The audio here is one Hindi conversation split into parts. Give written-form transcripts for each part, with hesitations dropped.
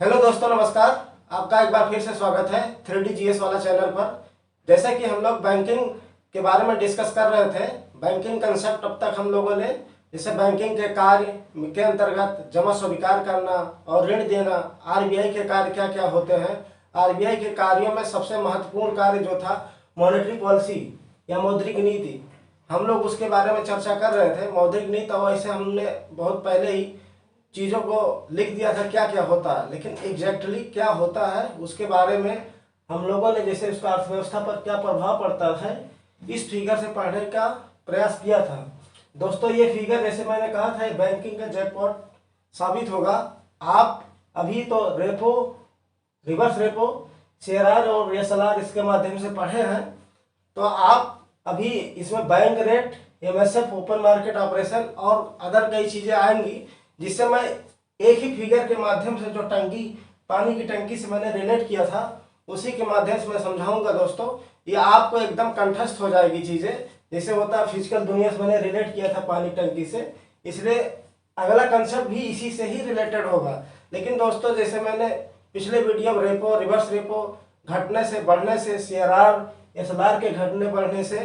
हेलो दोस्तों, नमस्कार। आपका एक बार फिर से स्वागत है 3D GS वाला चैनल पर। जैसा कि हम लोग बैंकिंग के बारे में डिस्कस कर रहे थे, बैंकिंग कंसेप्ट अब तक हम लोगों ने जैसे बैंकिंग के कार्य के अंतर्गत जमा स्वीकार करना और ऋण देना, आरबीआई के कार्य क्या क्या होते हैं। आरबीआई के कार्यों में सबसे महत्वपूर्ण कार्य जो था मॉनेटरी पॉलिसी या मौद्रिक नीति, हम लोग उसके बारे में चर्चा कर रहे थे। मौद्रिक नीति और ऐसे हमने बहुत पहले ही चीज़ों को लिख दिया था क्या क्या होता है, लेकिन एग्जैक्टली क्या होता है उसके बारे में हम लोगों ने जैसे उसका अर्थव्यवस्था पर क्या प्रभाव पड़ता है इस फिगर से पढ़ने का प्रयास किया था। दोस्तों, ये फिगर जैसे मैंने कहा था बैंकिंग का जैकपॉट साबित होगा। आप अभी तो रेपो, रिवर्स रेपो, सीआरआर और एसएलआर इसके माध्यम से पढ़े हैं, तो आप अभी इसमें bank rate, MSF, open market operation और अदर कई चीज़ें आएंगी, जिससे मैं एक ही फिगर के माध्यम से जो टंकी, पानी की टंकी से मैंने रिलेट किया था उसी के माध्यम से मैं समझाऊंगा। दोस्तों, ये आपको एकदम कंठस्थ हो जाएगी चीज़ें, जैसे होता है फिजिकल दुनिया से मैंने रिलेट किया था पानी टंकी से, इसलिए अगला कंसेप्ट भी इसी से ही रिलेटेड होगा। लेकिन दोस्तों, जैसे मैंने पिछले वीडियो में रेपो, रिवर्स रेपो घटने से, बढ़ने से, सीआरआर, एसएलआर के घटने बढ़ने से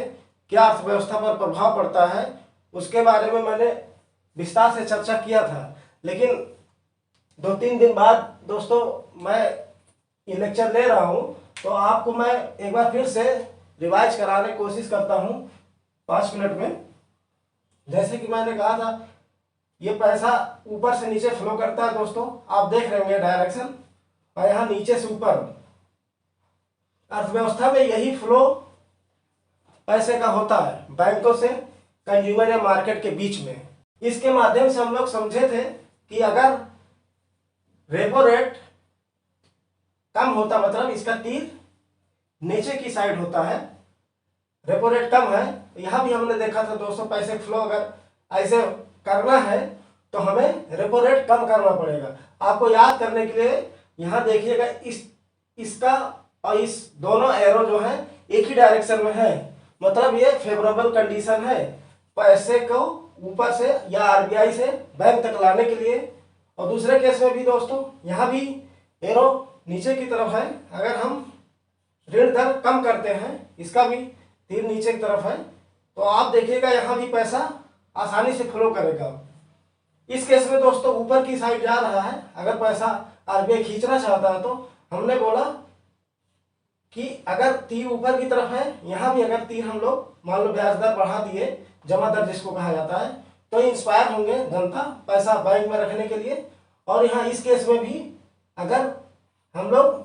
क्या अर्थव्यवस्था पर प्रभाव पड़ता है उसके बारे में मैंने विस्तार से चर्चा किया था। लेकिन 2-3 दिन बाद दोस्तों मैं ये लेक्चर ले रहा हूँ, तो आपको मैं एक बार फिर से रिवाइज कराने की कोशिश करता हूँ 5 मिनट में। जैसे कि मैंने कहा था, ये पैसा ऊपर से नीचे फ्लो करता है दोस्तों, आप देख रहे होंगे डायरेक्शन, और यहाँ नीचे से ऊपर अर्थव्यवस्था में यही फ्लो पैसे का होता है बैंकों से कंज्यूमर या मार्केट के बीच में। इसके माध्यम से हम लोग समझे थे कि अगर रेपो रेट कम होता, मतलब इसका तीर नीचे की साइड होता है, रेपो रेट कम है, यहां भी हमने देखा था दोस्तों पैसे फ्लो अगर ऐसे करना है तो हमें रेपो रेट कम करना पड़ेगा। आपको याद करने के लिए यहां देखिएगा, इसका और इस दोनों एरो जो है एक ही डायरेक्शन में है, मतलब ये फेवरेबल कंडीशन है पैसे को ऊपर से या आरबीआई से बैंक तक लाने के लिए। और दूसरे केस में भी दोस्तों यहाँ भी एरो नीचे की तरफ है, अगर हम ऋण दर कम करते हैं इसका भी तीर नीचे की तरफ है, तो आप देखिएगा यहाँ भी पैसा आसानी से फ्लो करेगा। इस केस में दोस्तों ऊपर की साइड जा रहा है, अगर पैसा आरबीआई खींचना चाहता है तो हमने बोला कि अगर तीर ऊपर की तरफ है, यहाँ भी अगर तीर हम लोग मान लो ब्याज दर बढ़ा दिए, जमा दर जिसको कहा जाता है, तो इंस्पायर होंगे जनता पैसा बैंक में रखने के लिए। और यहाँ इस केस में भी अगर हम लोग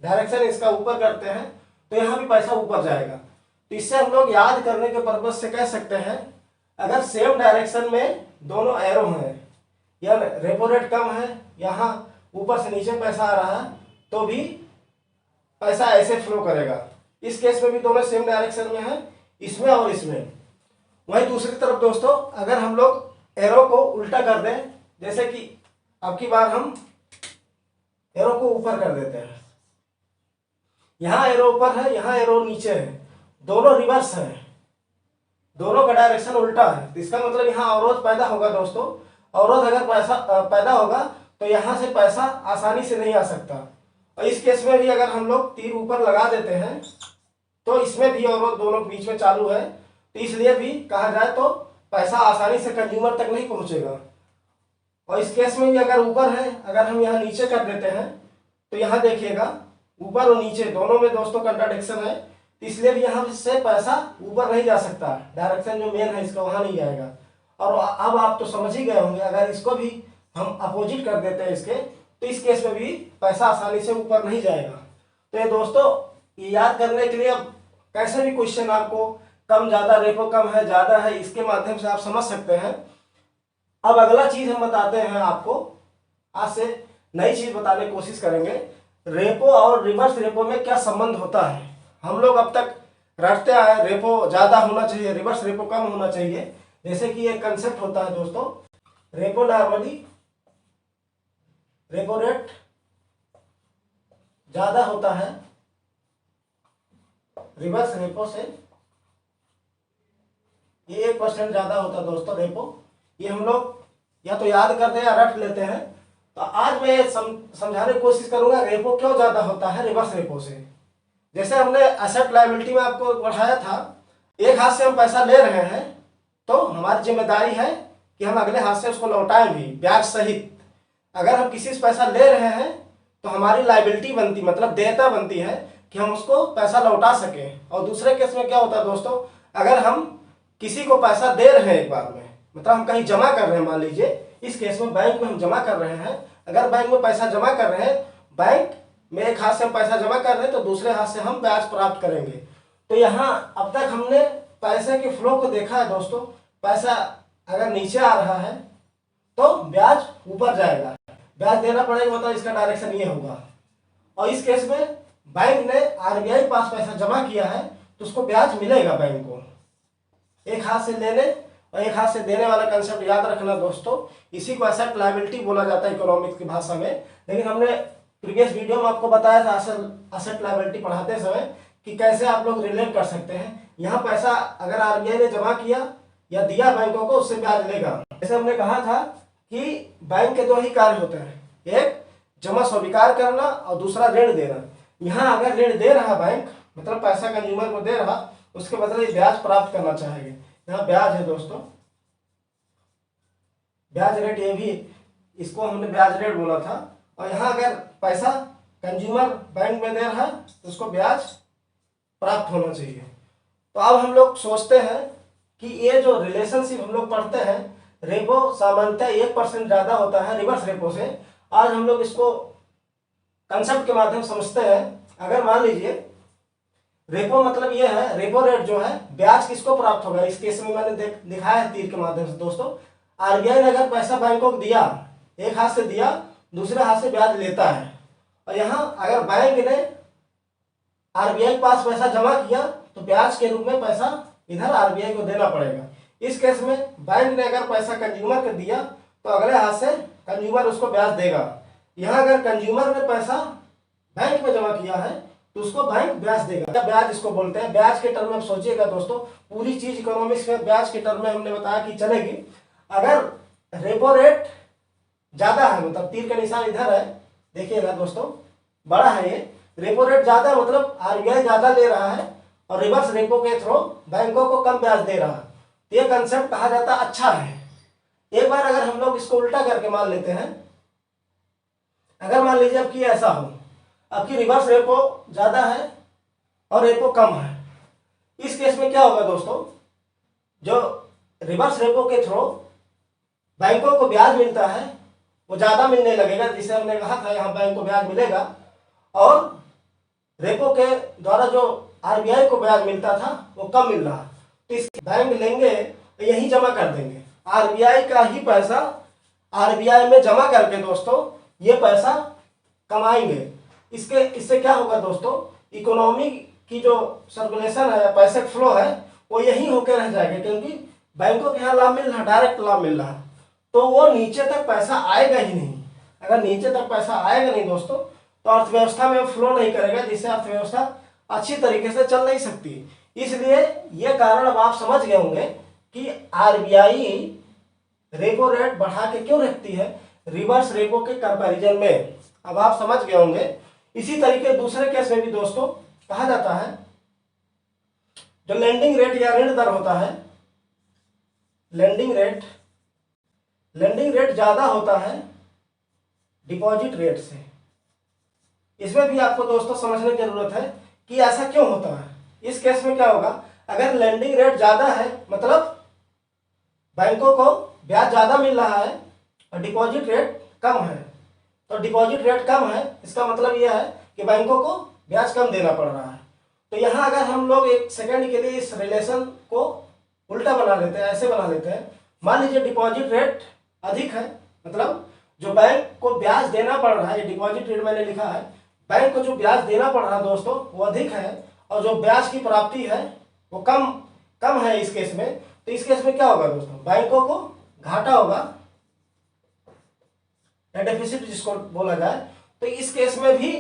डायरेक्शन इसका ऊपर करते हैं तो यहाँ भी पैसा ऊपर जाएगा। तो इससे हम लोग याद करने के पर्पज से कह सकते हैं, अगर सेम डायरेक्शन में दोनों एरो हैं या रेपो रेट कम है, यहाँ ऊपर से नीचे पैसा आ रहा है, तो भी पैसा ऐसे फ्लो करेगा। इस केस में भी दोनों सेम डायरेक्शन में है, इसमें और इसमें। वहीं दूसरी तरफ दोस्तों अगर हम लोग एरो को उल्टा कर दें, जैसे कि अब की बार हम एरो को ऊपर कर देते हैं, यहाँ एरो ऊपर है, यहाँ एरो नीचे है, दोनों रिवर्स है, दोनों का डायरेक्शन उल्टा है, तो इसका मतलब यहाँ अवरोध पैदा होगा दोस्तों। अवरोध अगर पैसा पैदा होगा तो यहाँ से पैसा आसानी से नहीं आ सकता। और इस केस में भी अगर हम लोग तीर ऊपर लगा देते हैं तो इसमें भी अवरोध दोनों बीच में चालू है, तो इसलिए भी कहा जाए तो पैसा आसानी से कंज्यूमर तक नहीं पहुंचेगा। और इस केस में भी अगर ऊपर है, अगर हम यहाँ नीचे कर देते हैं तो यहाँ देखिएगा ऊपर और नीचे दोनों में दोस्तों कंट्राडिक्शन है, तो इसलिए भी यहाँ से पैसा ऊपर नहीं जा सकता, डायरेक्शन जो मेन है इसका वहाँ नहीं जाएगा। और अब आप तो समझ ही गए होंगे, अगर इसको भी हम अपोजिट कर देते हैं इसके, तो इस केस में भी पैसा आसानी से ऊपर नहीं जाएगा। तो ये दोस्तों ये याद करने के लिए अब कैसे भी क्वेश्चन आपको कम ज़्यादा, रेपो कम है ज़्यादा है, इसके माध्यम से आप समझ सकते हैं। अब अगला चीज़ हम बताते हैं आपको, आज से नई चीज़ बताने की कोशिश करेंगे। रेपो और रिवर्स रेपो में क्या संबंध होता है। हम लोग अब तक रटते आए रेपो ज़्यादा होना चाहिए, रिवर्स रेपो कम होना चाहिए। जैसे कि एक कंसेप्ट होता है दोस्तों, रेपो नॉर्मली रेपो रेट ज़्यादा होता है रिवर्स रेपो से, ये 1% ज़्यादा होता है दोस्तों रेपो। ये हम लोग या तो याद करते हैं या रट लेते हैं। तो आज मैं ये समझाने की कोशिश करूंगा रेपो क्यों ज़्यादा होता है रिवर्स रेपो से। जैसे हमने एसेट लायबिलिटी में आपको बढ़ाया था, एक हाथ से हम पैसा ले रहे हैं तो हमारी जिम्मेदारी है कि हम अगले हाथ से उसको लौटाएं भी ब्याज सहित। अगर हम किसी से पैसा ले रहे हैं तो हमारी लायबिलिटी बनती, मतलब देयता बनती है कि हम उसको पैसा लौटा सकें। और दूसरे केस में क्या होता है दोस्तों, अगर हम किसी को पैसा दे रहे हैं एक बार में, मतलब हम कहीं जमा कर रहे हैं, मान लीजिए इस केस में बैंक में हम जमा कर रहे हैं, अगर बैंक में पैसा जमा कर रहे हैं, बैंक में एक हाथ से हम पैसा जमा कर रहे हैं तो दूसरे हाथ से हम ब्याज प्राप्त करेंगे। तो यहाँ अब तक हमने पैसे के फ्लो को देखा है दोस्तों। पैसा अगर नीचे आ रहा है तो ब्याज ऊपर जाएगा, ब्याज देना पड़ेगा, मतलब इसका डायरेक्शन ये होगा। और इस केस में बैंक ने आरबीआई पास पैसा जमा किया है तो उसको ब्याज मिलेगा बैंक को, एक हाथ से लेने और एक हाथ से देने वाला कंसेप्ट याद रखना दोस्तों। इसी को एसेट लायबिलिटी बोला जाता है इकोनॉमिक्स की भाषा में। लेकिन हमने प्रीवियस वीडियो में आपको बताया था एसेट लायबिलिटी पढ़ाते समय कि कैसे आप लोग रिलेट कर सकते हैं। यहाँ पैसा अगर आरबीआई ने जमा किया या दिया बैंकों को, उससे ब्याज लेगा। जैसे हमने कहा था कि बैंक के दो ही कार्य होते हैं, एक जमा स्वीकार करना और दूसरा ऋण देना। यहाँ अगर ऋण दे रहा बैंक, मतलब पैसा कंज्यूमर को दे रहा, उसके बदले ब्याज प्राप्त करना चाहेंगे। यहाँ ब्याज है दोस्तों, ब्याज रेट, ये भी इसको हमने ब्याज रेट बोला था। और यहाँ अगर पैसा कंज्यूमर बैंक में दे रहा है तो उसको ब्याज प्राप्त होना चाहिए। तो अब हम लोग सोचते हैं कि ये जो रिलेशनशिप हम लोग पढ़ते हैं, रेपो सामान्यतः 1% ज़्यादा होता है रिवर्स रेपो से। आज हम लोग इसको कंसेप्ट के माध्यम समझते हैं। अगर मान लीजिए रेपो मतलब ये है, रेपो रेट जो है, ब्याज किसको प्राप्त होगा। इस केस में मैंने दिखाया है तीर के माध्यम से दोस्तों। आरबीआई ने अगर पैसा बैंकों को दिया, एक हाथ से दिया, दूसरे हाथ से ब्याज लेता है। और यहाँ अगर बैंक ने आरबीआई के पास पैसा जमा किया तो ब्याज के रूप में पैसा इधर आरबीआई को देना पड़ेगा। इस केस में बैंक ने अगर पैसा कंज्यूमर को दिया तो अगले हाथ से कंज्यूमर उसको ब्याज देगा। यहाँ अगर कंज्यूमर ने पैसा बैंक में जमा किया है तो उसको बैंक ब्याज देगा। ब्याज इसको बोलते हैं। ब्याज के टर्म में सोचिएगा दोस्तों, पूरी चीज इकोनॉमिक्स में ब्याज के टर्म में हमने बताया कि चलेगी। अगर रेपो रेट ज्यादा है, मतलब तीर का निशान इधर है, देखिएगा दोस्तों, बड़ा है ये, रेपो रेट ज्यादा मतलब आरबीआई ज्यादा ले रहा है और रिवर्स रेपो के थ्रू बैंकों को कम ब्याज दे रहा है। तो ये कंसेप्ट कहा जाता है अच्छा है। एक बार अगर हम लोग इसको उल्टा करके मान लेते हैं, अगर मान लीजिए अब कि ऐसा हो, अब की रिवर्स रेपो ज्यादा है और रेपो कम है, इस केस में क्या होगा दोस्तों, जो रिवर्स रेपो के थ्रू बैंकों को ब्याज मिलता है वो ज्यादा मिलने लगेगा, जिसे हमने कहा था यहाँ बैंक को ब्याज मिलेगा। और रेपो के द्वारा जो आरबीआई को ब्याज मिलता था वो कम मिल रहा। तो इस बैंक लेंगे तो यही जमा कर देंगे, आरबीआई का ही पैसा आरबीआई में जमा करके दोस्तों ये पैसा कमाएंगे। इससे क्या होगा दोस्तों, इकोनॉमी की जो सर्कुलेशन है, पैसे फ्लो है, वो यही होकर रह जाएगा, क्योंकि बैंकों के यहाँ लाभ मिल रहा, डायरेक्ट लाभ मिल रहा, तो वो नीचे तक पैसा आएगा ही नहीं। अगर नीचे तक पैसा आएगा नहीं दोस्तों तो अर्थव्यवस्था में फ्लो नहीं करेगा, जिससे अर्थव्यवस्था अच्छी तरीके से चल नहीं सकती। इसलिए ये कारण अब आप समझ गए होंगे कि आरबीआई रेपो रेट बढ़ा के क्यों रखती है रिवर्स रेपो के कंपैरिजन में। अब आप समझ गए होंगे। इसी तरीके दूसरे केस में भी दोस्तों कहा जाता है, जो लेंडिंग रेट या ऋण दर होता है, लेंडिंग रेट ज्यादा होता है डिपॉजिट रेट से। इसमें भी आपको दोस्तों समझने की जरूरत है कि ऐसा क्यों होता है। इस केस में क्या होगा, अगर लेंडिंग रेट ज्यादा है, मतलब बैंकों को ब्याज ज्यादा मिल रहा है और डिपॉजिट रेट कम है, तो डिपॉजिट रेट कम है, इसका मतलब यह है कि बैंकों को ब्याज कम देना पड़ रहा है। तो यहाँ अगर हम लोग एक सेकंड के लिए इस रिलेशन को उल्टा बना लेते हैं, ऐसे बना लेते हैं, मान लीजिए डिपॉजिट रेट अधिक है, मतलब जो बैंक को ब्याज देना पड़ रहा है, डिपॉजिट रेट मैंने लिखा है, बैंक को जो ब्याज देना पड़ रहा है दोस्तों वो अधिक है, और जो ब्याज की प्राप्ति है वो कम है इस केस में। तो इस केस में क्या होगा दोस्तों, बैंकों को घाटा होगा या डेफिसिट जिसको बोला जाए। तो इस केस में भी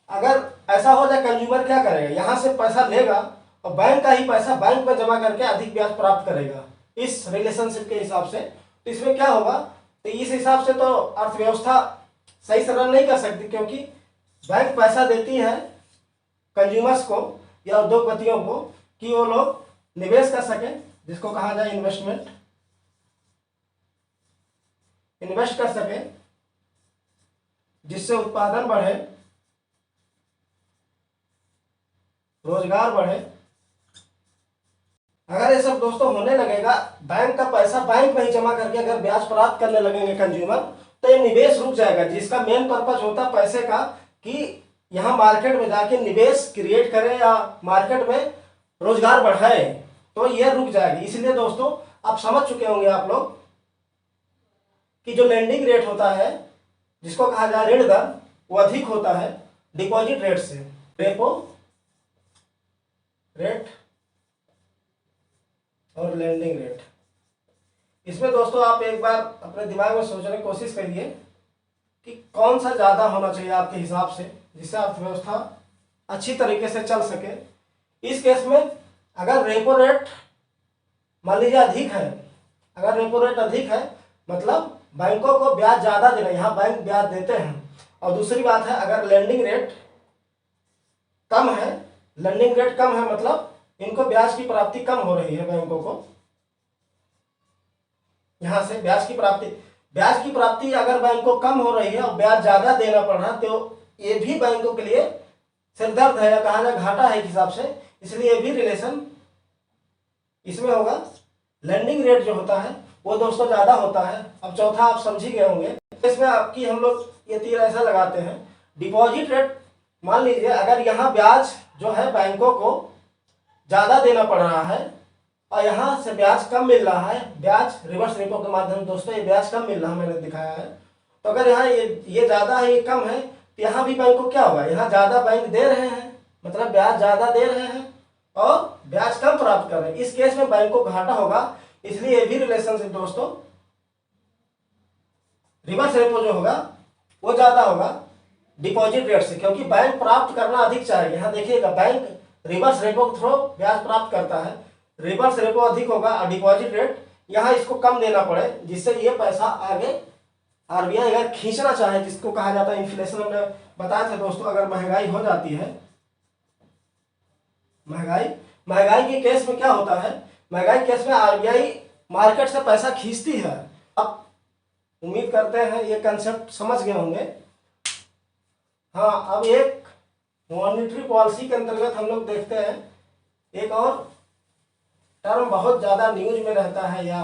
अगर ऐसा हो जाए, कंज्यूमर क्या करेगा, यहाँ से पैसा लेगा और बैंक का ही पैसा बैंक में जमा करके अधिक ब्याज प्राप्त करेगा इस रिलेशनशिप के हिसाब से। तो इसमें क्या होगा, तो इस हिसाब से तो अर्थव्यवस्था सही से रन नहीं कर सकती, क्योंकि बैंक पैसा देती है कंज्यूमर्स को या उद्योगपतियों को कि वो लोग निवेश कर सकें, जिसको कहा जाए इन्वेस्टमेंट, इन्वेस्ट कर सके, जिससे उत्पादन बढ़े, रोजगार बढ़े। अगर ये सब दोस्तों होने लगेगा, बैंक का पैसा बैंक में ही जमा करके अगर ब्याज प्राप्त करने लगेंगे कंज्यूमर, तो ये निवेश रुक जाएगा, जिसका मेन पर्पज होता है पैसे का कि यहाँ मार्केट में जाके निवेश क्रिएट करें या मार्केट में रोजगार बढ़ाए, तो ये रुक जाएगी। इसलिए दोस्तों आप समझ चुके होंगे आप लोग कि जो लेंडिंग रेट होता है, जिसको कहा जाए ऋण दर, वो अधिक होता है डिपॉजिट रेट से, रेपो रेट और लेंडिंग रेट। इसमें दोस्तों आप एक बार अपने दिमाग में सोचने की कोशिश करिए कि कौन सा ज़्यादा होना चाहिए आपके हिसाब से, जिससे अर्थव्यवस्था अच्छी तरीके से चल सके। इस केस में अगर रेपो रेट मान लीजिए अधिक है, अगर रेपो रेट अधिक है मतलब बैंकों को ब्याज ज़्यादा देना, यहाँ बैंक ब्याज देते हैं। और दूसरी बात है, अगर लेंडिंग रेट कम है, लेंडिंग रेट कम है मतलब इनको ब्याज की प्राप्ति कम हो रही है बैंकों को, यहाँ से ब्याज की प्राप्ति अगर बैंक को कम हो रही है और ब्याज ज़्यादा देना पड़ रहा है, तो ये भी बैंकों के लिए सिरदर्द है या कहा जाए घाटा है एक हिसाब से। इसलिए ये भी रिलेशन इसमें होगा। लेंडिंग रेट जो होता है वो दोस्तों ज़्यादा होता है। अब चौथा आप समझ ही गए होंगे, इसमें आपकी हम लोग ये तीर ऐसा लगाते हैं, डिपॉजिट रेट। मान लीजिए अगर यहाँ ब्याज जो है बैंकों को ज़्यादा देना पड़ रहा है और यहाँ से ब्याज कम मिल रहा है, ब्याज रिवर्स रेपो के माध्यम से दोस्तों ये ब्याज कम मिल रहा है, मैंने दिखाया है। तो अगर यहाँ ये ज़्यादा है, ये कम है, तो यहाँ भी बैंक को क्या होगा, यहाँ ज़्यादा बैंक दे रहे हैं मतलब ब्याज ज़्यादा दे रहे हैं और ब्याज कम प्राप्त कर रहे हैं। इस केस में बैंक को घाटा होगा। इसलिए ये भी रिलेशनशिप दोस्तों रिवर्स रेपो जो होगा वो ज़्यादा होगा डिपॉजिट रेट से, क्योंकि बैंक प्राप्त करना अधिक चाहेगा। यहाँ देखिएगा बैंक रिवर्स रेपो के थ्रू ब्याज प्राप्त करता है, रिवर्स रेपो अधिक होगा और डिपॉजिट रेट यहाँ इसको कम देना पड़े, जिससे ये पैसा आगे आरबीआई अगर खींचना चाहे, जिसको कहा जाता है इन्फ्लेशन, हमने बताया था दोस्तों, अगर महंगाई हो जाती है, महंगाई के केस में क्या होता है, महंगाई केस में आरबीआई मार्केट से पैसा खींचती है। अब उम्मीद करते हैं ये कंसेप्ट समझ गए होंगे। हाँ, अब एक मॉनेटरी पॉलिसी के अंतर्गत हम लोग देखते हैं एक और टर्म बहुत ज़्यादा न्यूज में रहता है या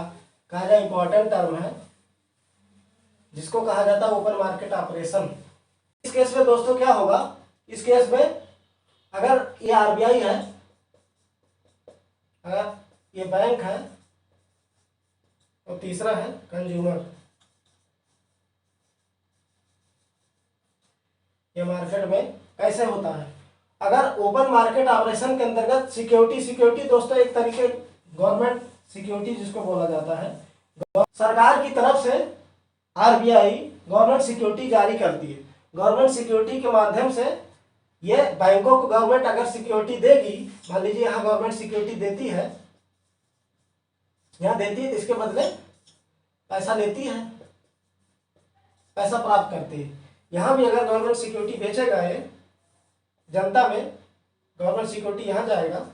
कहा जाए इम्पोर्टेंट टर्म है, जिसको कहा जाता है ओपन मार्केट ऑपरेशन। इस केस में दोस्तों क्या होगा, इस केस में अगर ये आरबीआई है, अगर ये बैंक है और तीसरा है कंज्यूमर, ये मार्केट में कैसे होता है। अगर ओपन मार्केट ऑपरेशन के अंतर्गत सिक्योरिटी दोस्तों एक तरीके गवर्नमेंट सिक्योरिटी जिसको बोला जाता है, सरकार की तरफ से आरबीआई गवर्नमेंट सिक्योरिटी जारी करती है। गवर्नमेंट सिक्योरिटी के माध्यम से ये बैंकों को गवर्नमेंट अगर सिक्योरिटी देगी, मान लीजिए यहाँ गवर्नमेंट सिक्योरिटी देती है, यहाँ देती है, इसके बदले पैसा लेती है, पैसा प्राप्त करती है। यहाँ भी अगर गवर्नमेंट सिक्योरिटी बेचेगा ये जनता में, गवर्नमेंट सिक्योरिटी यहाँ जाएगा,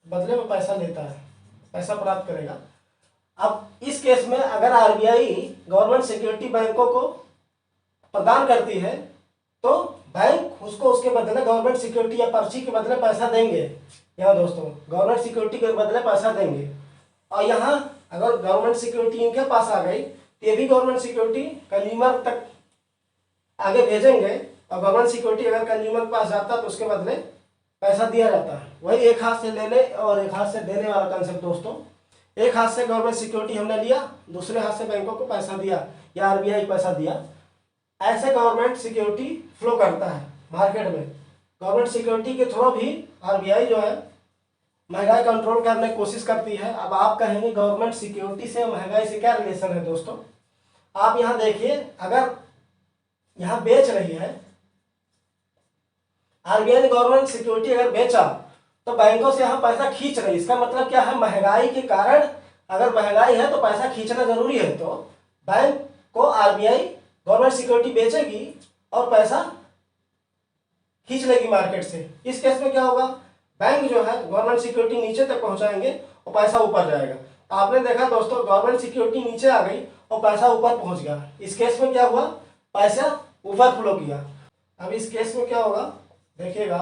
बदले में पैसा लेता है, पैसा प्राप्त करेगा। अब इस केस में अगर आरबीआई गवर्नमेंट सिक्योरिटी बैंकों को प्रदान करती है, तो बैंक उसको उसके बदले गवर्नमेंट सिक्योरिटी या पर्ची के बदले पैसा देंगे। यहाँ दोस्तों गवर्नमेंट सिक्योरिटी के बदले पैसा देंगे, और यहाँ अगर गवर्नमेंट सिक्योरिटी इनके पास आ गई तो ये भी गवर्नमेंट सिक्योरिटी कंज्यूमर तक आगे भेजेंगे, और गवर्नमेंट सिक्योरिटी अगर कंज्यूमर के पास जाता है तो उसके बदले पैसा दिया जाता है। वही एक हाथ से लेने और एक हाथ से देने वाला कंसेप्ट दोस्तों। एक हाथ से गवर्नमेंट सिक्योरिटी हमने लिया, दूसरे हाथ से बैंकों को पैसा दिया या आरबीआई पैसा दिया, ऐसे गवर्नमेंट सिक्योरिटी फ्लो करता है मार्केट में। गवर्नमेंट सिक्योरिटी के थ्रू भी आरबीआई जो है महंगाई कंट्रोल करने की कोशिश करती है। अब आप कहेंगे गवर्नमेंट सिक्योरिटी से महंगाई से क्या रिलेशन है दोस्तों। आप यहाँ देखिए, अगर यहाँ बेच रही है आरबीआई ने गवर्नमेंट सिक्योरिटी, अगर बेचा तो बैंकों से यहाँ पैसा खींच रही है। इसका मतलब क्या है, महंगाई के कारण अगर महंगाई है तो पैसा खींचना जरूरी है, तो बैंक को आरबीआई गवर्नमेंट सिक्योरिटी बेचेगी और पैसा खींच लेगी मार्केट से। इस केस में क्या होगा, बैंक जो है गवर्नमेंट सिक्योरिटी नीचे तक पहुंचाएंगे और पैसा ऊपर जाएगा। आपने देखा दोस्तों, गवर्नमेंट सिक्योरिटी नीचे आ गई और पैसा ऊपर पहुंच गया। इस केस में क्या हुआ, पैसा ऊपर फ्लो किया। अब इस केस में क्या होगा देखिएगा,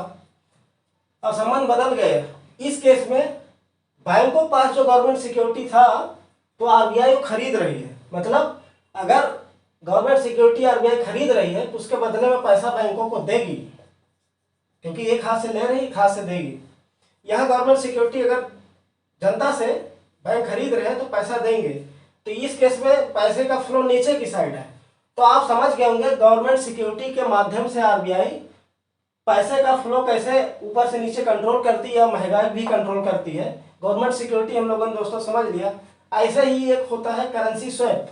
अब संबंध बदल गए। इस केस में बैंकों के पास जो गवर्नमेंट सिक्योरिटी था तो आरबीआई को खरीद रही है। मतलब अगर गवर्नमेंट सिक्योरिटी आरबीआई खरीद रही है तो उसके बदले में पैसा बैंकों को देगी, क्योंकि एक हाथ से ले रही एक हाथ से देगी। यहाँ गवर्नमेंट सिक्योरिटी अगर जनता से बैंक खरीद रहे हैं तो पैसा देंगे, तो इस केस में पैसे का फ्लो नीचे की साइड है। तो आप समझ गए होंगे गवर्नमेंट सिक्योरिटी के माध्यम से आरबीआई पैसे का फ्लो कैसे ऊपर से नीचे कंट्रोल करती है, महंगाई भी कंट्रोल करती है। गवर्नमेंट सिक्योरिटी हम लोगों ने दोस्तों समझ लिया। ऐसे ही एक होता है करेंसी स्वैप।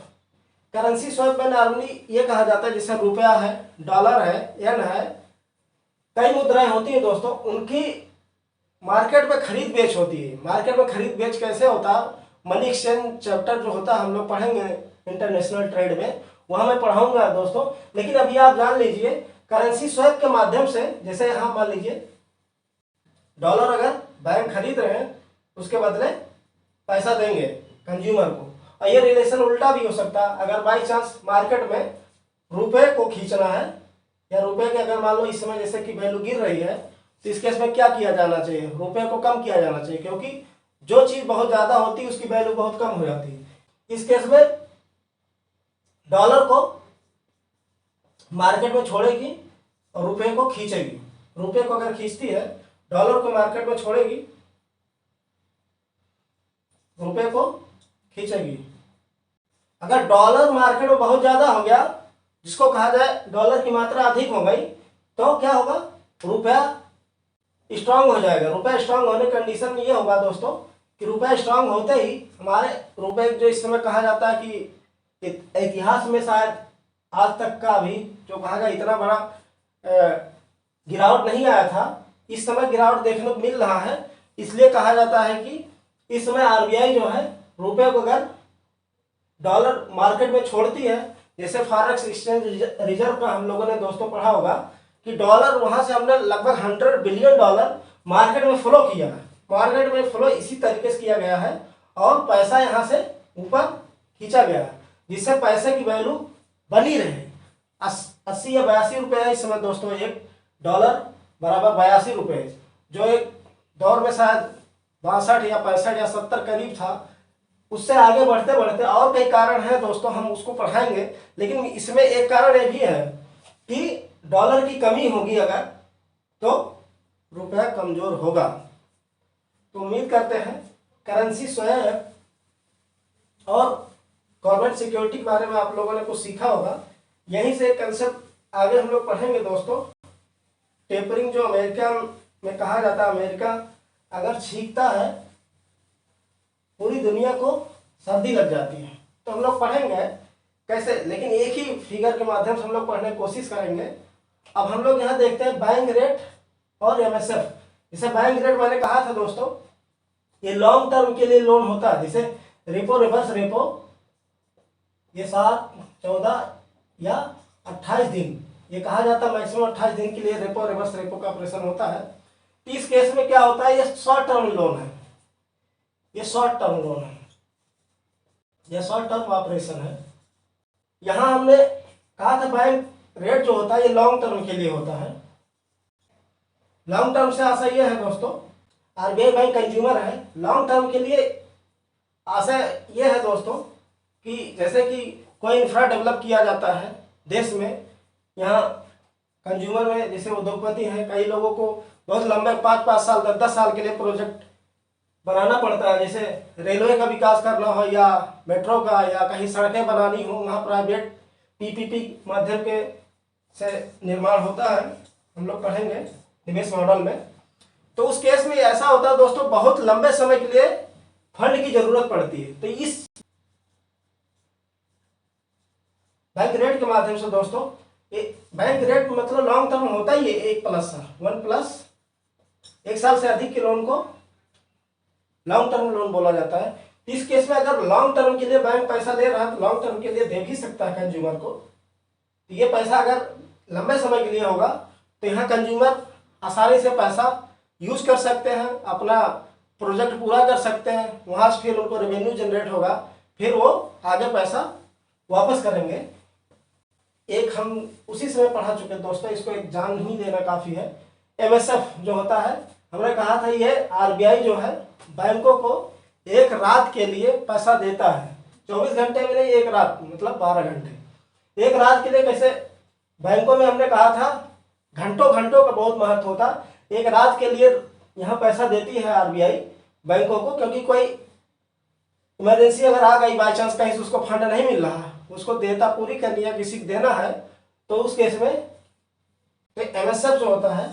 करेंसी स्वैप में नॉर्मली ये कहा जाता है जैसे रुपया है, डॉलर है, येन है, कई मुद्राएं होती हैं दोस्तों, उनकी मार्केट में खरीद बेच होती है। मार्केट में खरीद बेच कैसे होता है, मनी एक्सचेंज चैप्टर जो होता है हम लोग पढ़ेंगे इंटरनेशनल ट्रेड में, वहाँ मैं पढ़ाऊंगा दोस्तों। लेकिन अभी आप जान लीजिए करेंसी स्वैप के माध्यम से, जैसे यहाँ मान लीजिए डॉलर अगर बैंक खरीद रहे हैं उसके बदले पैसा देंगे कंज्यूमर को। और ये रिलेशन उल्टा भी हो सकता है, अगर बाई चांस मार्केट में रुपए को खींचना है या रुपए के अगर मान लो इस समय जैसे कि वैल्यू गिर रही है तो इस केस में क्या किया जाना चाहिए, रुपए को कम किया जाना चाहिए, क्योंकि जो चीज बहुत ज्यादा होती है उसकी वैल्यू बहुत कम हो जाती है। इस केस में डॉलर को मार्केट में छोड़ेगी और रुपए को खींचेगी। रुपए को अगर खींचती है, डॉलर को मार्केट में छोड़ेगी, रुपए को खींचेगी। अगर डॉलर मार्केट में बहुत ज्यादा हो गया, जिसको कहा जाए डॉलर की मात्रा अधिक हो गई, तो क्या होगा, रुपया स्ट्रांग हो जाएगा। रुपया स्ट्रांग होने की कंडीशन में ये होगा दोस्तों कि रुपया स्ट्रांग होते ही हमारे रुपए जो इस समय कहा जाता है कि इतिहास में शायद आज तक का भी जो कहा गया इतना बड़ा गिरावट नहीं आया था, इस समय गिरावट देखने को मिल रहा है। इसलिए कहा जाता है कि इस समय आरबीआई जो है रुपये को अगर डॉलर मार्केट में छोड़ती है, जैसे फॉरेक्स एक्सचेंज रिजर्व का हम लोगों ने दोस्तों पढ़ा होगा कि डॉलर वहां से हमने लगभग 100 बिलियन डॉलर मार्केट में फ्लो किया है। मार्केट में फ्लो इसी तरीके से किया गया है और पैसा यहाँ से ऊपर खींचा गया है, जिससे पैसे की वैल्यू बनी रहे। 80 या 82 रुपये है इस समय दोस्तों एक डॉलर बराबर 82 रुपये, जो एक दौर में शायद 62 या 65 या 70 करीब था। उससे आगे बढ़ते बढ़ते और कई कारण हैं दोस्तों, हम उसको पढ़ाएंगे। लेकिन इसमें एक कारण ये भी है कि डॉलर की कमी होगी अगर, तो रुपया कमजोर होगा। तो उम्मीद करते हैं करेंसी स्वैप और गवर्नमेंट सिक्योरिटी के बारे में आप लोगों ने कुछ सीखा होगा। यहीं से कंसेप्ट आगे हम लोग पढ़ेंगे दोस्तों। टेपरिंग जो अमेरिका में कहा जाता है, अमेरिका अगर छींकता है पूरी दुनिया को सर्दी लग जाती है। तो हम लोग पढ़ेंगे कैसे, लेकिन एक ही फिगर के माध्यम से हम लोग पढ़ने की कोशिश करेंगे। अब हम लोग यहाँ देखते हैं बैंक रेट और एमएसएफ। जैसे बैंक रेट मैंने कहा था दोस्तों, ये लॉन्ग टर्म के लिए लोन होता है, जैसे रेपो रिवर्स रेपो, ये 7, 14 या 28 दिन, ये कहा जाता है मैक्सिमम 28 दिन के लिए रेपो रिवर्स रेपो का ऑपरेशन होता है। इस केस में क्या होता है, ये शॉर्ट टर्म लोन है, ये शॉर्ट टर्म लोन है, ये शॉर्ट टर्म ऑपरेशन है। यहाँ हमने कहा था बैंक रेट जो होता है ये लॉन्ग टर्म के लिए होता है। लॉन्ग टर्म से आशा ये है दोस्तों, आरबीआई बैंक कंज्यूमर है। लॉन्ग टर्म के लिए आशा ये है दोस्तों कि जैसे कि कोई इंफ्रा डेवलप किया जाता है देश में, यहाँ कंज्यूमर में जैसे उद्योगपति हैं, कई लोगों को बहुत लंबे 5-5 साल 10-10 साल के लिए प्रोजेक्ट बनाना पड़ता है। जैसे रेलवे का विकास करना हो या मेट्रो का या कहीं सड़कें बनानी हो, वहाँ प्राइवेट पीपीपी माध्यम के से निर्माण होता है, हम लोग पढ़ेंगे निवेश मॉडल में। तो उस केस में ऐसा होता है दोस्तों, बहुत लंबे समय के लिए फंड की जरूरत पड़ती है। तो इस बैंक रेट के माध्यम से दोस्तों, बैंक रेट मतलब लॉन्ग टर्म होता ही है, 1+ 1 साल से अधिक के लोन को लॉन्ग टर्म लोन बोला जाता है। इस केस में अगर लॉन्ग टर्म के लिए बैंक पैसा ले रहा है तो लॉन्ग टर्म के लिए दे भी सकता है कंज्यूमर को, तो ये पैसा अगर लंबे समय के लिए होगा तो यहाँ कंज्यूमर आसानी से पैसा यूज कर सकते हैं, अपना प्रोजेक्ट पूरा कर सकते हैं, वहाँ से फिर उनको रेवेन्यू जनरेट होगा, फिर वो आगे पैसा वापस करेंगे। एक हम उसी समय पढ़ा चुके हैं दोस्तों, इसको एक जान ही देना काफ़ी है। एमएसएफ जो होता है, हमने कहा था ये आरबीआई जो है बैंकों को एक रात के लिए पैसा देता है, 24 घंटे में नहीं, एक रात मतलब 12 घंटे। एक रात के लिए कैसे, बैंकों में हमने कहा था घंटों घंटों का बहुत महत्व होता, एक रात के लिए यहाँ पैसा देती है आरबीआई बैंकों को, क्योंकि कोई इमरजेंसी अगर आ गई बाई चांस, कहीं से उसको फंड नहीं मिल रहा, उसको देता पूरी करनी है, किसी को देना है, तो उस केस में तो एमएसएफ जो होता है,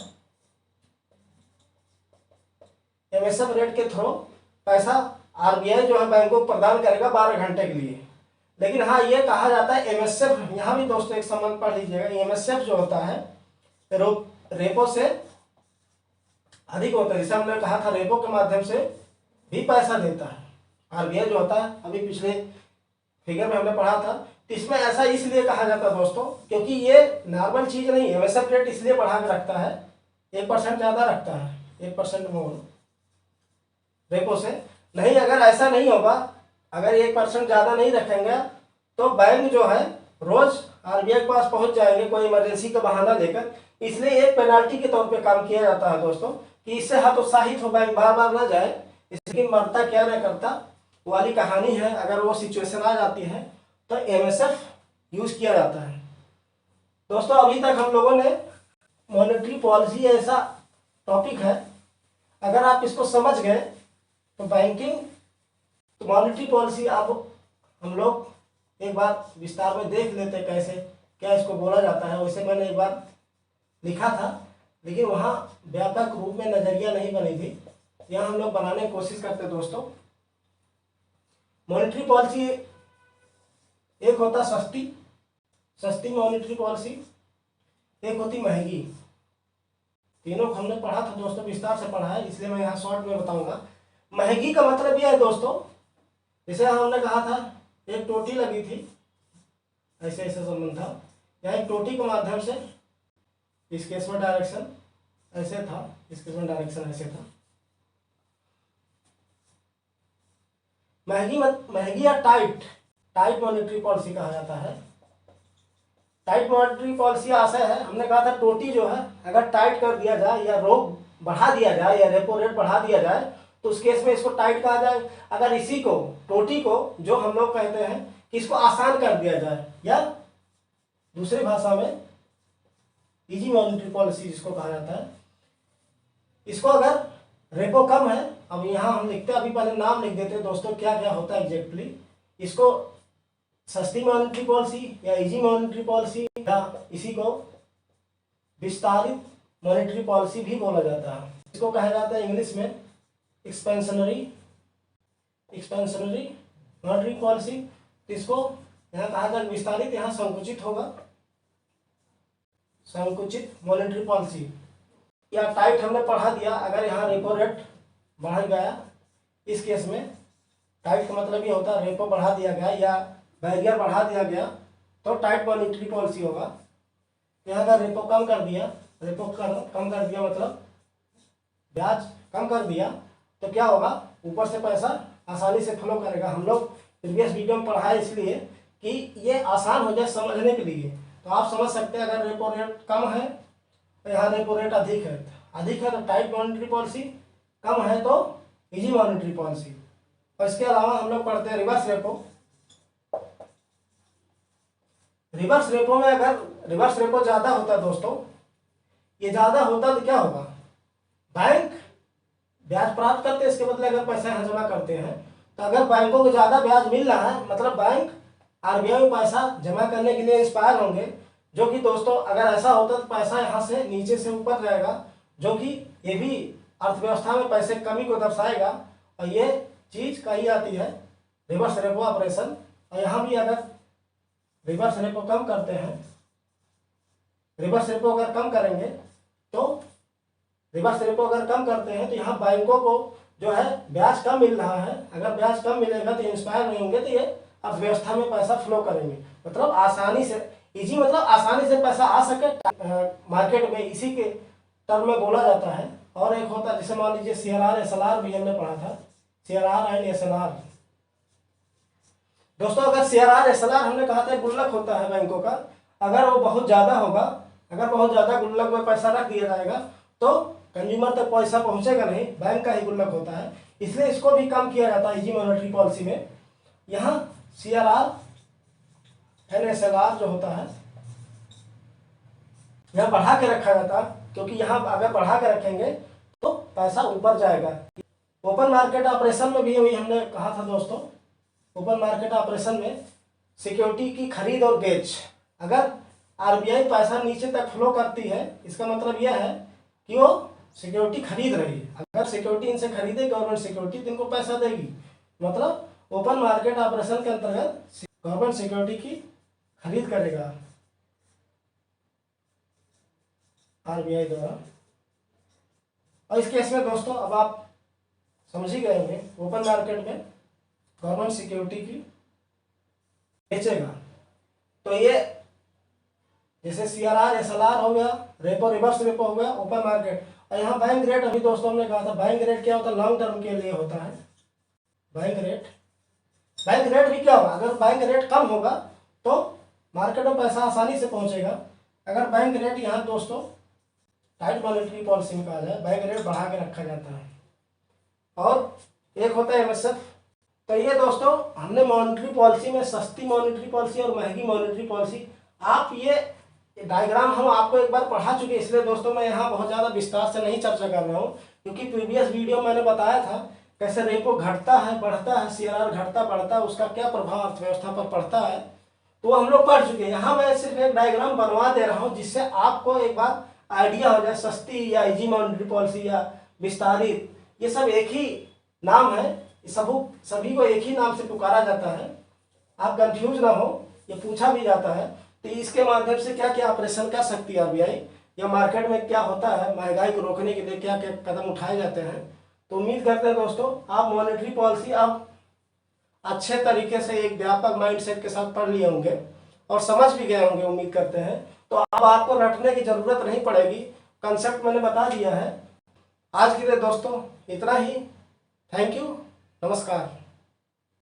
एमएसएफ रेट के थ्रू पैसा आरबीआई जो है बैंकों को प्रदान करेगा 12 घंटे के लिए। लेकिन हाँ, ये कहा जाता है एमएसएफ, यहाँ भी दोस्तों एक संबंध पढ़ लीजिएगा, एमएसएफ जो होता है रेपो से अधिक होता है। जैसे हमने कहा था रेपो के माध्यम से भी पैसा देता है आरबीआई जो होता है, अभी पिछले फिगर में हमने पढ़ा था। तो इसमें ऐसा इसलिए कहा जाता है दोस्तों, क्योंकि ये नॉर्मल चीज़ नहीं है। एमएसएफ रेट इसलिए बढ़ा के रखता है, 1% ज़्यादा रखता है, 1% मोर रेपो से। नहीं, अगर ऐसा नहीं होगा, अगर 1% ज़्यादा नहीं रखेंगे तो बैंक जो है रोज़ आरबीआई के पास पहुंच जाएंगे कोई इमरजेंसी का बहाना देकर। इसलिए एक पेनाल्टी के तौर पे काम किया जाता है दोस्तों, कि इससे हतोत्साहित हो बैंक बार बार ना जाए, इसकी मरता क्या न करता वाली कहानी है। अगर वो सिचुएशन आ जाती है तो एमएसएफ यूज़ किया जाता है दोस्तों। अभी तक हम लोगों ने मॉनेटरी पॉलिसी ऐसा टॉपिक है, अगर आप इसको समझ गए तो बैंकिंग तो मॉनेटरी पॉलिसी अब हम लोग एक बार विस्तार में देख लेते हैं कैसे क्या इसको बोला जाता है। वैसे मैंने एक बार लिखा था, लेकिन वहाँ व्यापक रूप में नज़रिया नहीं बनी थी, यहाँ हम लोग बनाने की कोशिश करते दोस्तों। मॉनेटरी पॉलिसी एक होता सस्ती मॉनेटरी पॉलिसी, एक होती महंगी। तीनों को हमने पढ़ा था दोस्तों, विस्तार से पढ़ा है, इसलिए मैं यहाँ शॉर्ट में बताऊंगा। महंगी का मतलब यह है दोस्तों, जैसे हमने कहा था एक टोटी लगी थी, ऐसे ऐसे संबंध था, यहाँ एक टोटी के माध्यम से इस केस में डायरेक्शन ऐसे था, इस केस में डायरेक्शन ऐसे था। महंगी या टाइट मॉनेटरी पॉलिसी कहा जाता है। टाइट मॉनेटरी पॉलिसी आशय है, हमने कहा था टोटी जो है अगर टाइट कर दिया जाए या रोक बढ़ा दिया जाए या रेपो रेट बढ़ा दिया जाए तो उस केस में इसको टाइट कहा जाए। अगर इसी को टोटी को जो हम लोग कहते हैं कि इसको आसान कर दिया जाए, या दूसरी भाषा में इजी मॉनेटरी पॉलिसी जिसको कहा जाता है, इसको अगर रेपो कम है, अब यहाँ हम लिखते हैं, अभी पहले नाम लिख देते हैं दोस्तों क्या क्या होता है एग्जैक्टली। इसको सस्ती मॉनेटरी पॉलिसी या इजी मॉनेटरी पॉलिसी या इसी को विस्तारित मॉनेटरी पॉलिसी भी बोला जाता है। इसको कहा जाता है इंग्लिश में एक्सपेंशनरी मॉनेटरी पॉलिसी। तो इसको यहाँ कहा जाए विस्तारित, यहाँ संकुचित होगा, संकुचित मॉनेटरी पॉलिसी। या टाइट हमने पढ़ा दिया, अगर यहाँ रेपो रेट बढ़ा गया, इस केस में टाइट का मतलब ये होता है रेपो बढ़ा दिया गया या बैरियर बढ़ा दिया गया तो टाइट मॉनेटरी पॉलिसी होगा। यहाँ का रेपो कम कर दिया, कम कर दिया मतलब ब्याज कम कर दिया, तो क्या होगा, ऊपर से पैसा आसानी से फ्लो करेगा। हम लोग प्रीवियस वीडियो में पढ़ा है इसलिए कि ये आसान हो जाए समझने के लिए। तो आप समझ सकते हैं अगर रेपो रेट कम है तो यहाँ रेपो रेट अधिक है तो टाइट मॉनेटरी पॉलिसी, कम है तो इजी मॉनेटरी पॉलिसी। और इसके अलावा हम लोग पढ़ते हैं रिवर्स रेपो। रिवर्स रेपो में अगर रिवर्स रेपो ज़्यादा होता है दोस्तों, ये ज़्यादा होता तो क्या होगा, बैंक ब्याज प्राप्त करते हैं, इसके बदले अगर पैसा यहाँ जमा करते हैं तो अगर बैंकों को ज़्यादा ब्याज मिल रहा है मतलब बैंक आरबीआई में पैसा जमा करने के लिए इंस्पायर होंगे, जो कि दोस्तों अगर ऐसा होता तो पैसा यहाँ से नीचे से ऊपर जाएगा, जो कि ये भी अर्थव्यवस्था में पैसे कमी को दर्शाएगा। और ये चीज़ कही जाती है रिवर्स रेपो ऑपरेशन। और यहाँ भी अगर रिवर्स रेपो कम करते हैं, रिवर्स रेपो अगर कम करेंगे तो रिवर्स रेपो अगर कम करते हैं तो यहाँ बैंकों को जो है ब्याज कम मिल रहा है, अगर ब्याज कम मिलेगा तो इंस्पायर नहीं होंगे, तो ये अर्थव्यवस्था में पैसा फ्लो करेंगे, मतलब आसानी से इजी मतलब आसानी से पैसा आ सके मार्केट में, इसी के टर्म में बोला जाता है। और एक होता है जैसे मान लीजिए CRR SLR भी हमने पढ़ा था, CRR एंड SLR। दोस्तों अगर CRR SLR हमने कहा था गुल्लक होता है बैंकों का, अगर वो बहुत ज़्यादा होगा, अगर बहुत ज़्यादा गुल्लक में पैसा रख दिया जाएगा तो कंज्यूमर तक पैसा पहुंचेगा नहीं, बैंक का ही गुल्लक होता है, इसलिए इसको भी कम किया जाता है इजी मॉनेटरी पॉलिसी में। यहाँ CRR एंड SLR जो होता है यहाँ बढ़ा के रखा जाता है, क्योंकि यहाँ अगर बढ़ा के रखेंगे तो पैसा ऊपर जाएगा। ओपन मार्केट ऑपरेशन में भी वही हमने कहा था दोस्तों, ओपन मार्केट ऑपरेशन में सिक्योरिटी की खरीद और बेच, अगर RBI पैसा नीचे तक फ्लो करती है, इसका मतलब यह है कि वो सिक्योरिटी खरीद रही है। अगर सिक्योरिटी इनसे खरीदे गवर्नमेंट सिक्योरिटी तो इनको पैसा देगी, मतलब ओपन मार्केट ऑपरेशन के अंतर्गत गवर्नमेंट सिक्योरिटी की खरीद करेगा RBI द्वारा। और इस केस में दोस्तों अब आप समझ ही गए होंगे, ओपन मार्केट में गवर्नमेंट सिक्योरिटी की बेचेगा। तो ये जैसे CRR SLR हो गया, रेपो रिवर्स रेपो हो गया, ओपन मार्केट। और यहाँ बैंक रेट, अभी दोस्तों हमने कहा था बैंक रेट क्या होता है, लॉन्ग टर्म के लिए होता है बैंक रेट। बैंक रेट भी क्या होगा, अगर बैंक रेट कम होगा तो मार्केट में पैसा आसानी से पहुंचेगा। अगर बैंक रेट यहाँ दोस्तों टाइट मॉनेटरी पॉलिसी में कहा जाए, बैंक रेट बढ़ा के रखा जाता है। और एक होता है MSF। तो ये दोस्तों हमने मॉनेटरी पॉलिसी में सस्ती मॉनेटरी पॉलिसी और महंगी मॉनेटरी पॉलिसी, आप ये डायग्राम हम आपको एक बार पढ़ा चुके, इसलिए दोस्तों मैं यहाँ बहुत ज़्यादा विस्तार से नहीं चर्चा कर रहा हूँ, क्योंकि प्रीवियस वीडियो मैंने बताया था कैसे रेपो घटता है बढ़ता है, CRR घटता बढ़ता है, उसका क्या प्रभाव अर्थव्यवस्था पर पड़ता है, तो हम लोग पढ़ चुके हैं। यहाँ मैं सिर्फ एक डायग्राम बनवा दे रहा हूँ जिससे आपको एक बार आइडिया हो जाए, सस्ती या इजी मॉनेटरी पॉलिसी या विस्तारित, ये सब एक ही नाम है, सभी को एक ही नाम से पुकारा जाता है, आप कंफ्यूज ना हो। ये पूछा भी जाता है तो इसके माध्यम से क्या क्या ऑपरेशन कर सकती है RBI, या मार्केट में क्या होता है, महंगाई को रोकने के लिए क्या क्या कदम उठाए जाते हैं। तो उम्मीद करते हैं दोस्तों आप मॉनेटरी पॉलिसी आप अच्छे तरीके से एक व्यापक माइंडसेट के साथ पढ़ लिए होंगे और समझ भी गए होंगे, उम्मीद करते हैं। तो अब आपको रटने की जरूरत नहीं पड़ेगी, कंसेप्ट मैंने बता दिया है। आज के लिए दोस्तों इतना ही। थैंक यू, नमस्कार।